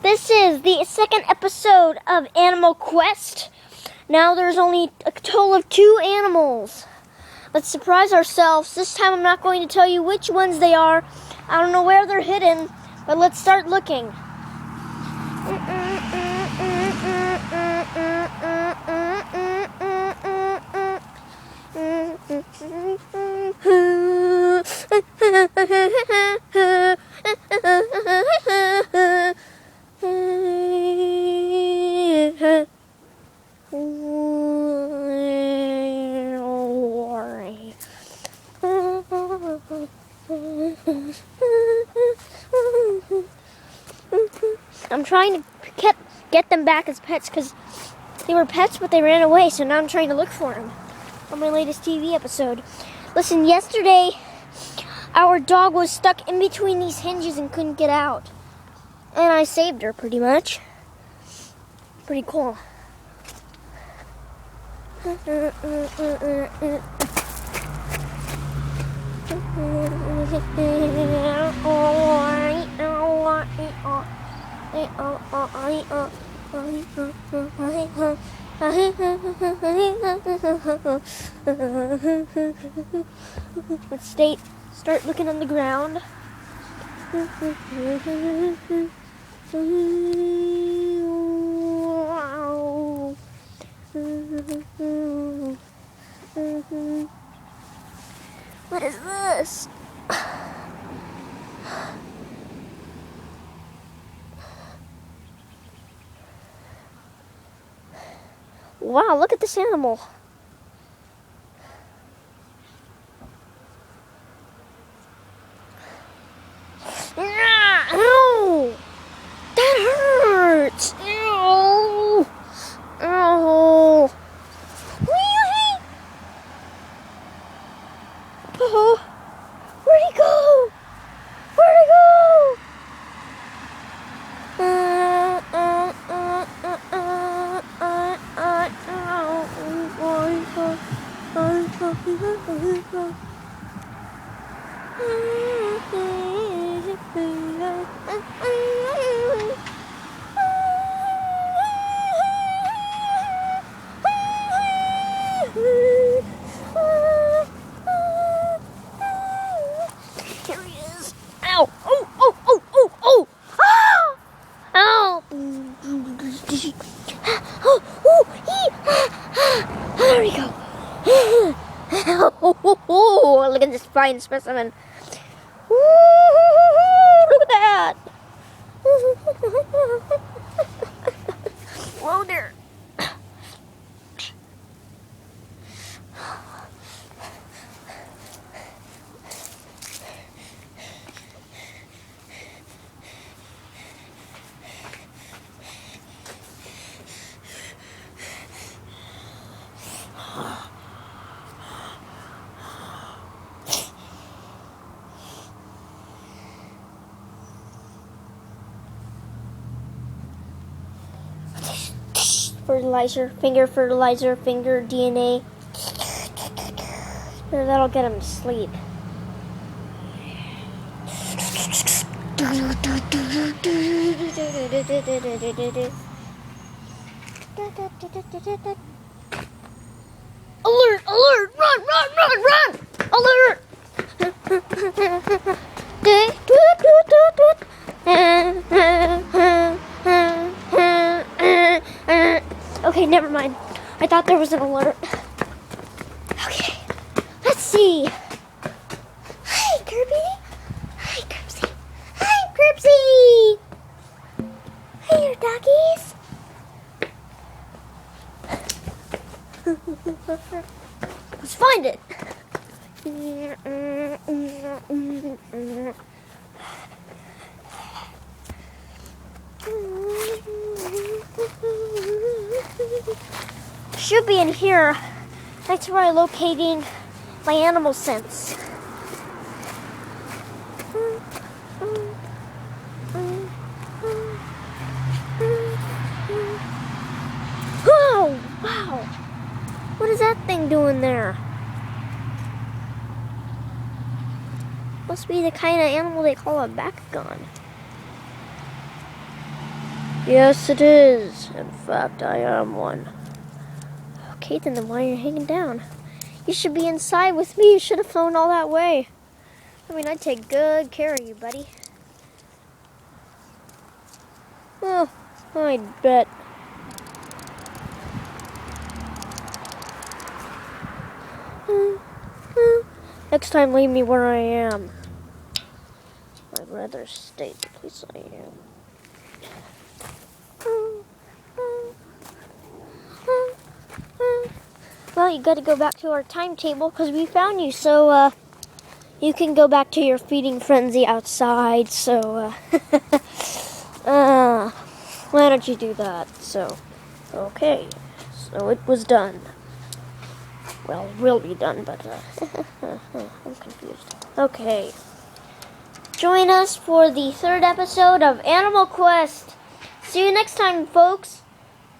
This is the second episode of Animal Quest. Now there's only a total of 2 animals. Let's surprise ourselves. This time I'm not going to tell you which ones they are. I don't know where they're hidden, but let's start looking. I'm trying to get them back as pets because they were pets, but they ran away. So now I'm trying to look for them on my latest TV episode. Listen, yesterday our dog was stuck in between these hinges and couldn't get out, and I saved her pretty much. Pretty cool. Let's start looking on the ground. What is this? Wow, look at this animal. Ow! That hurts! Ow! Ow! Oh, where'd he go? Where'd he go? Here he is. Ow! Oh! Oh! Oh! Oh! Oh! Ah! Ow! Oh! Oh! There we go. Oh, look at this fine specimen. Look at that. Whoa there. Fertilizer, finger DNA. There, that'll get him to sleep. Alert! Alert! Run! Run! Run! Run! Alert! Okay, never mind. I thought there was an alert. Okay, let's see. Hi, Kirby. Hi, Kirby. Hi, Kirby. Hey, your doggies. Let's find it. Should be in here. That's where I'm locating my animal sense. Oh, wow. What is that thing doing there? Must be the kind of animal they call a Bakugan. Yes, it is. In fact, I am one. Okay, then why are you hanging down? You should be inside with me. You should have flown all that way. I mean, I'd take good care of you, buddy. Oh, I bet. Next time, leave me where I am. I'd rather stay the place I am. Well, you gotta go back to our timetable because we found you, so you can go back to your feeding frenzy outside. So, why don't you do that? So, okay. So it was done. Well, it will be done, but I'm confused. Okay. Join us for the third episode of Animal Quest. See you next time, folks.